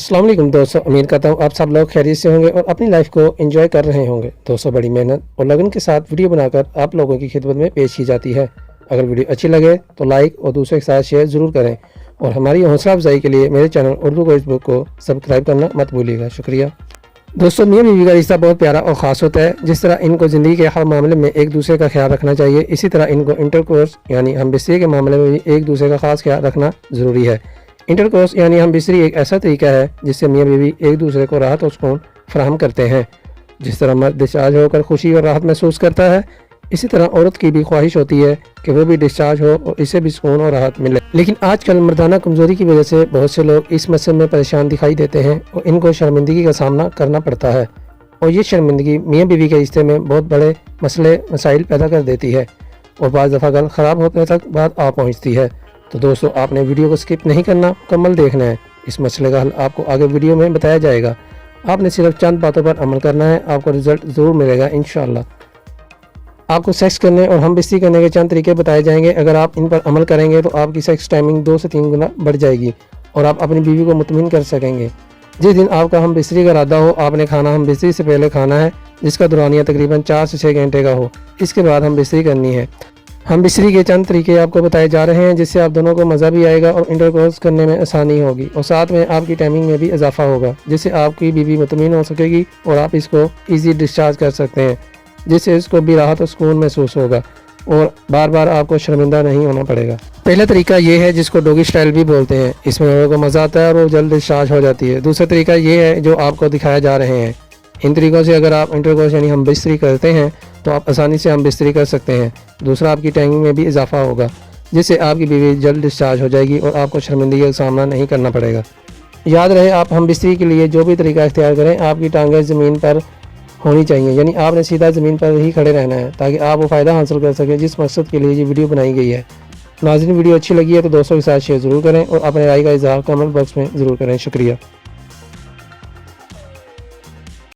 अस्सलाम वालेकुम दोस्तों, उम्मीद करता हूँ आप सब लोग खैरियत से होंगे और अपनी लाइफ को एंजॉय कर रहे होंगे। दोस्तों, बड़ी मेहनत और लगन के साथ वीडियो बनाकर आप लोगों की खिदमत में पेश की जाती है। अगर वीडियो अच्छी लगे तो लाइक और दूसरों के साथ शेयर ज़रूर करें और हमारी हौसला अफजाई के लिए मेरे चैनल उर्दू वॉइस बुक को सब्सक्राइब करना मत भूलिएगा। शुक्रिया। दोस्तों, मियाँ बीवी का रिश्ता बहुत प्यारा और ख़ास होता है। जिस तरह इनको ज़िंदगी के हर मामले में एक दूसरे का ख्याल रखना चाहिए, इसी तरह इनको इंटरकोर्स यानी हमबिस्तरी के मामले में भी एक दूसरे का ख़ास ख्याल रखना ज़रूरी है। इंटरकोर्स यानी हमबिस्तरी एक ऐसा तरीका है जिससे मियाँ बीवी एक दूसरे को राहत और सुकून फराहम करते हैं। जिस तरह मर्द डिस्चार्ज होकर खुशी और राहत महसूस करता है, इसी तरह औरत की भी ख्वाहिश होती है कि वो भी डिस्चार्ज हो और इसे भी सुकून और राहत मिले। लेकिन आजकल मर्दाना कमज़ोरी की वजह से बहुत से लोग इस मसले में परेशान दिखाई देते हैं और इनको शर्मिंदगी का सामना करना पड़ता है और ये शर्मिंदगी मियाँ बीवी के रिश्ते में बहुत बड़े मसाइल पैदा कर देती है और बाज़ दफ़ा गल ख़राब होने तक बात आ पहुँचती है। तो दोस्तों, आपने वीडियो को स्किप नहीं करना, मुकम्मल देखना है। इस मसले का हल आपको आगे वीडियो में बताया जाएगा। आपने सिर्फ चंद बातों पर अमल करना है, आपको रिजल्ट ज़रूर मिलेगा इंशाअल्लाह। आपको सेक्स करने और हमबिस्तरी करने के चंद तरीके बताए जाएंगे। अगर आप इन पर अमल करेंगे तो आपकी सेक्स टाइमिंग 2 से 3 गुना बढ़ जाएगी और आप अपनी बीवी को मुतमिन कर सकेंगे। जिस दिन आपका हमबिस्तरी का इरादा हो, आपने खाना हमबिस्तरी से पहले खाना है, जिसका दौरानिया तकरीबन 4 से 6 घंटे का हो। इसके बाद हमबिस्तरी करनी है। हमबिस्तरी के चंद तरीके आपको बताए जा रहे हैं जिससे आप दोनों को मज़ा भी आएगा और इंटरकोर्स करने में आसानी होगी और साथ में आपकी टाइमिंग में भी इजाफा होगा, जिससे आपकी बीवी मुतमिन हो सकेगी और आप इसको ईजी डिस्चार्ज कर सकते हैं, जिससे इसको भी राहत और सुकून महसूस होगा और बार बार आपको शर्मिंदा नहीं होना पड़ेगा। पहला तरीका ये है जिसको डॉगी स्टाइल भी बोलते हैं। इसमें लोगों को मज़ा आता है और वो जल्द डिस्चार्ज हो जाती है। दूसरा तरीका ये है जो आपको दिखाया जा रहे हैं। इन तरीक़ों से अगर आप इंटरकोर्स यानी हमबिस्तरी करते हैं तो आप आसानी से हमबिस्तरी कर सकते हैं। दूसरा, आपकी टाइमिंग में भी इजाफा होगा, जिससे आपकी बीवी जल्द डिस्चार्ज हो जाएगी और आपको शर्मिंदगी का सामना नहीं करना पड़ेगा। याद रहे, आप हमबिस्तरी के लिए जो भी तरीका इख्तियार करें, आपकी टांगें ज़मीन पर होनी चाहिए, यानी आपने सीधा ज़मीन पर ही खड़े रहना है ताकि आप वो फ़ायदा हासिल कर सकें जिस मकसद के लिए ये वीडियो बनाई गई है। नाज़रीन, वीडियो अच्छी लगी है तो दोस्तों के साथ शेयर ज़रूर करें और अपने राय का इज़हार कमेंट बॉक्स में ज़रूर करें। शुक्रिया।